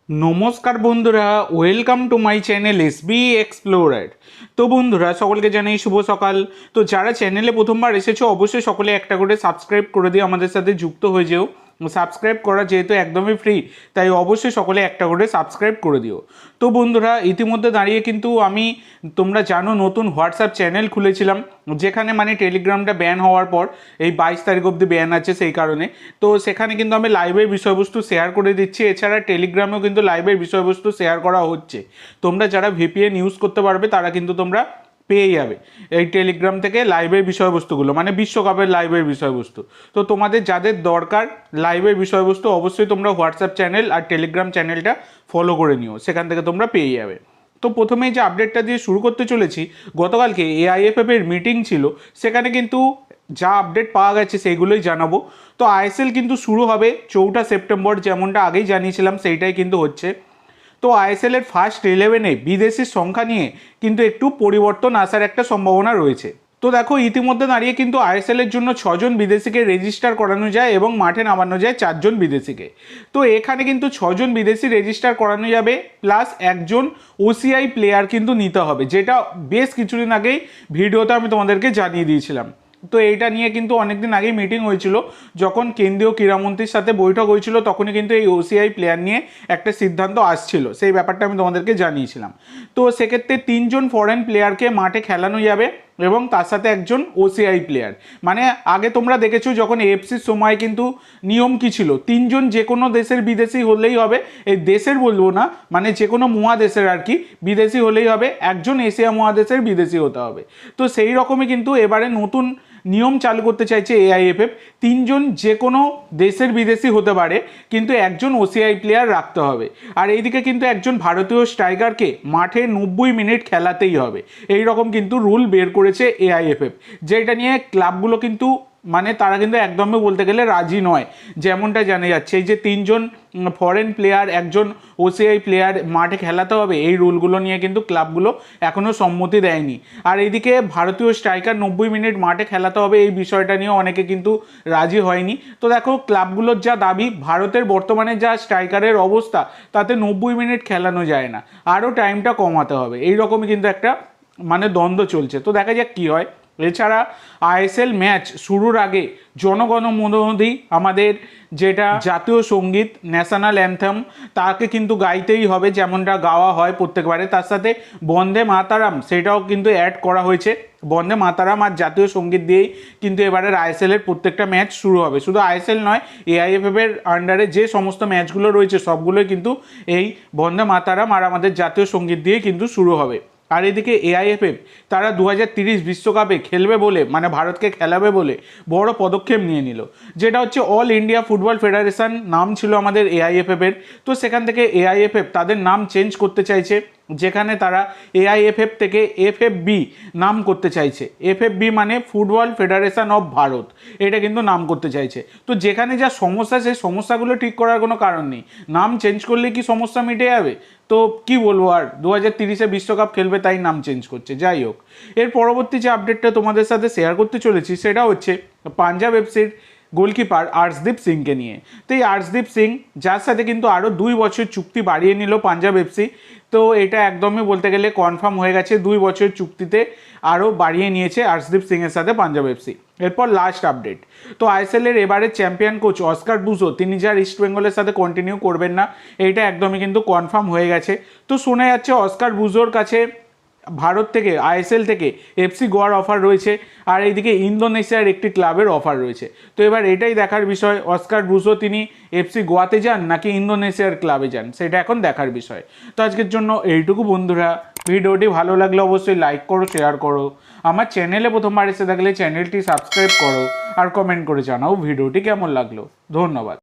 নমস্কার বন্ধুরা, welcome to my channel SB explorer. তো বন্ধুরা, সকলকে জানাই শুভ সকাল। তো যারা চ্যানেলে প্রথমবার এসেছো অবশ্যই সকলে একটা করে সাবস্ক্রাইব করে দিয়ে আমাদের সাথে যুক্ত হয়ে যেও। সাবস্ক্রাইব করা যেহেতু একদমই ফ্রি, তাই অবশ্যই সকলে একটা করে সাবস্ক্রাইব করে দিও। তো বন্ধুরা, ইতিমধ্যে দাঁড়িয়ে কিন্তু আমি, তোমরা জানো, নতুন হোয়াটসঅ্যাপ চ্যানেল খুলেছিলাম, যেখানে মানে টেলিগ্রামটা ব্যান হওয়ার পর এই 22 তারিখ অবধি ব্যান আছে সেই কারণে। তো সেখানে কিন্তু আমি লাইভের বিষয়বস্তু শেয়ার করে দিচ্ছি। এছাড়া টেলিগ্রামেও কিন্তু লাইভের বিষয়বস্তু শেয়ার করা হচ্ছে। তোমরা যারা ভিপিএন ইউজ করতে পারবে তারা কিন্তু তোমরা পেয়ে যাবে এই টেলিগ্রাম থেকে লাইভের বিষয়বস্তুগুলো, মানে বিশ্বকাপের লাইভের বিষয়বস্তু। তো তোমাদের যাদের দরকার লাইভের বিষয়বস্তু, অবশ্যই তোমরা হোয়াটসঅ্যাপ চ্যানেল আর টেলিগ্রাম চ্যানেলটা ফলো করে নিও, সেখান থেকে তোমরা পেয়ে যাবে। তো প্রথমেই যে আপডেটটা দিয়ে শুরু করতে চলেছি, গতকালকে এআইএফএফ এর মিটিং ছিল, সেখানে কিন্তু যা আপডেট পাওয়া গেছে সেইগুলোই জানাবো। তো আইএসএল কিন্তু শুরু হবে 4 সেপ্টেম্বর, যেমনটা আগেই জানিয়েছিলাম সেইটাই কিন্তু হচ্ছে। তো আইএসএলের ফার্স্ট 11-এ বিদেশির সংখ্যা নিয়ে কিন্তু একটু পরিবর্তন আসার একটা সম্ভাবনা রয়েছে। তো দেখো, ইতিমধ্যে দাঁড়িয়ে কিন্তু আইএসএলের জন্য 6 জন বিদেশিকে রেজিস্টার করানো যায় এবং মাঠে নামানো যায় 4 জন বিদেশিকে। তো এখানে কিন্তু 6 জন বিদেশি রেজিস্টার করানো যাবে, প্লাস একজন ওসিআই প্লেয়ার কিন্তু নিতে হবে, যেটা বেশ কিছুদিন আগেই ভিডিওতে আমি তোমাদেরকে জানিয়ে দিয়েছিলাম। তো এইটা নিয়ে কিন্তু অনেকদিন আগেই মিটিং হয়েছিল, যখন কেন্দ্রীয় ক্রীড়ামন্ত্রীর সাথে বৈঠক হয়েছিল, তখনই কিন্তু এই ওসিআই প্লেয়ার নিয়ে একটা সিদ্ধান্ত আসছিল, সেই ব্যাপারটা আমি তোমাদেরকে জানিয়েছিলাম। তো সেক্ষেত্রে 3 জন ফরেন প্লেয়ারকে মাঠে খেলানো যাবে এবং তার সাথে একজন ওসিআই প্লেয়ার। মানে আগে তোমরা দেখেছো যখন এএফসির সময় কিন্তু নিয়ম কী ছিল, 3 জন যে কোনো দেশের বিদেশি হলেই হবে, এই দেশের বলবো না, মানে যে কোনো মহাদেশের আর কি বিদেশি হলেই হবে, একজন এশিয়া মহাদেশের বিদেশি হতে হবে। তো সেই রকমই কিন্তু এবারে নতুন নিয়ম চালু করতে চাইছে এআইএফএফ। 3 জন যে কোনো দেশের বিদেশি হতে পারে, কিন্তু একজন ওসিআই প্লেয়ার রাখতে হবে। আর এইদিকে কিন্তু একজন ভারতীয় স্ট্রাইকারকে মাঠে 90 মিনিট খেলাতেই হবে, এই রকম কিন্তু রুল বের করেছে এআইএফএফ, যেটা নিয়ে ক্লাবগুলো কিন্তু মানে তারা কিন্তু একদমই বলতে গেলে রাজি নয়। যেমনটা জানা যাচ্ছে, এই যে 3 জন ফরেন প্লেয়ার একজন ওসিআই প্লেয়ার মাঠে খেলাতে হবে, এই রুলগুলো নিয়ে কিন্তু ক্লাবগুলো এখনও সম্মতি দেয়নি। আর এইদিকে ভারতীয় স্ট্রাইকার 90 মিনিট মাঠে খেলাতে হবে, এই বিষয়টা নিয়ে অনেকে কিন্তু রাজি হয়নি। তো দেখো, ক্লাবগুলোর যা দাবি, ভারতের বর্তমানে যা স্ট্রাইকারের অবস্থা, তাতে 90 মিনিট খেলানো যায় না, আরও টাইমটা কমাতে হবে, এই রকমই কিন্তু একটা মানে দ্বন্দ্ব চলছে। তো দেখা যাক কী হয়। এছাড়া আইএসএল ম্যাচ শুরুর আগে জনগণমনধি আমাদের যেটা জাতীয় সঙ্গীত, ন্যাশনাল অ্যান্থেম, তাকে কিন্তু গাইতেই হবে, যেমনটা গাওয়া হয় প্রত্যেকবারে। তার সাথে বন্দে মাতারাম, সেটাও কিন্তু অ্যাড করা হয়েছে। বন্দে মাতারাম আর জাতীয় সঙ্গীত দিয়েই কিন্তু এবারের আইএসএলের প্রত্যেকটা ম্যাচ শুরু হবে। শুধু আইএসএল নয়, এআইএফএফ এর আন্ডারে যে সমস্ত ম্যাচগুলো রয়েছে সবগুলোই কিন্তু এই বন্দে মাতারাম আর আমাদের জাতীয় সঙ্গীত দিয়ে কিন্তু শুরু হবে। আর এদিকে এআইএফএফ তারা 2030 বিশ্বকাপে খেলবে বলে, মানে ভারতকে খেলাবে বলে বড় পদক্ষেপ নিয়ে নিল, যেটা হচ্ছে অল ইন্ডিয়া ফুটবল ফেডারেশন নাম ছিল আমাদের এআইএফএফ এর। তো সেখান থেকে এআইএফএফ তাদের নাম চেঞ্জ করতে চাইছে, যেখানে তারা এআইএফএফ থেকে এফএফবি নাম করতে চাইছে। এফএফবি মানে ফুটবল ফেডারেশন অফ ভারত, এটা কিন্তু নাম করতে চাইছে। তো যেখানে যা সমস্যা, সেই সমস্যাগুলো ঠিক করার কোনো কারণ নেই, নাম চেঞ্জ করলে কি সমস্যা মিটে যাবে? তো কি বলবো, আর 2030-এ বিশ্বকাপ খেলবে তাই নাম চেঞ্জ করছে। যাই হোক, এর পরবর্তী যে আপডেটটা তোমাদের সাথে শেয়ার করতে চলেছি, সেটা হচ্ছে পাঞ্জাব এফসির গোলকিপার আর্শদীপ সিংকে নিয়ে। তো এই আর্শদীপ সিং, যার সাথে কিন্তু আরও 2 বছর চুক্তি বাড়িয়ে নিল পাঞ্জাব এফসি, তো এটা একদমই বলতে গেলে কনফার্ম হয়ে গেছে, 2 বছর চুক্তিতে আরও বাড়িয়ে নিয়েছে আর্শদীপ সিংয়ের সাথে পাঞ্জাব এফসি। এরপর লাস্ট আপডেট, তো আইএসএলের এবারে চ্যাম্পিয়ন কোচ অস্কার বুজো, তিনি যার ইস্ট বেঙ্গলের সাথে কন্টিনিউ করবেন না, এইটা একদমই কিন্তু কনফার্ম হয়ে গেছে। তো শোনা যাচ্ছে অস্কার বুজোর কাছে ভারত থেকে, আইএসএল থেকে এফসি গোয়ার অফার রয়েছে, আর এইদিকে ইন্দোনেশিয়ার একটি ক্লাবের অফার রয়েছে। তো এবার এটাই দেখার বিষয়, অস্কার বুজো তিনি এফসি গোয়াতে যান নাকি ইন্দোনেশিয়ার ক্লাবে যান, সেটা এখন দেখার বিষয়। তো আজকের জন্য এইটুকু বন্ধুরা, ভিডিওটি ভালো লাগলে অবশ্যই লাইক করো, শেয়ার করো, আমার চ্যানেলে প্রথমবার এসে থাকলে চ্যানেলটি সাবস্ক্রাইব করো, আর কমেন্ট করে জানাও ভিডিওটি কেমন লাগলো। ধন্যবাদ।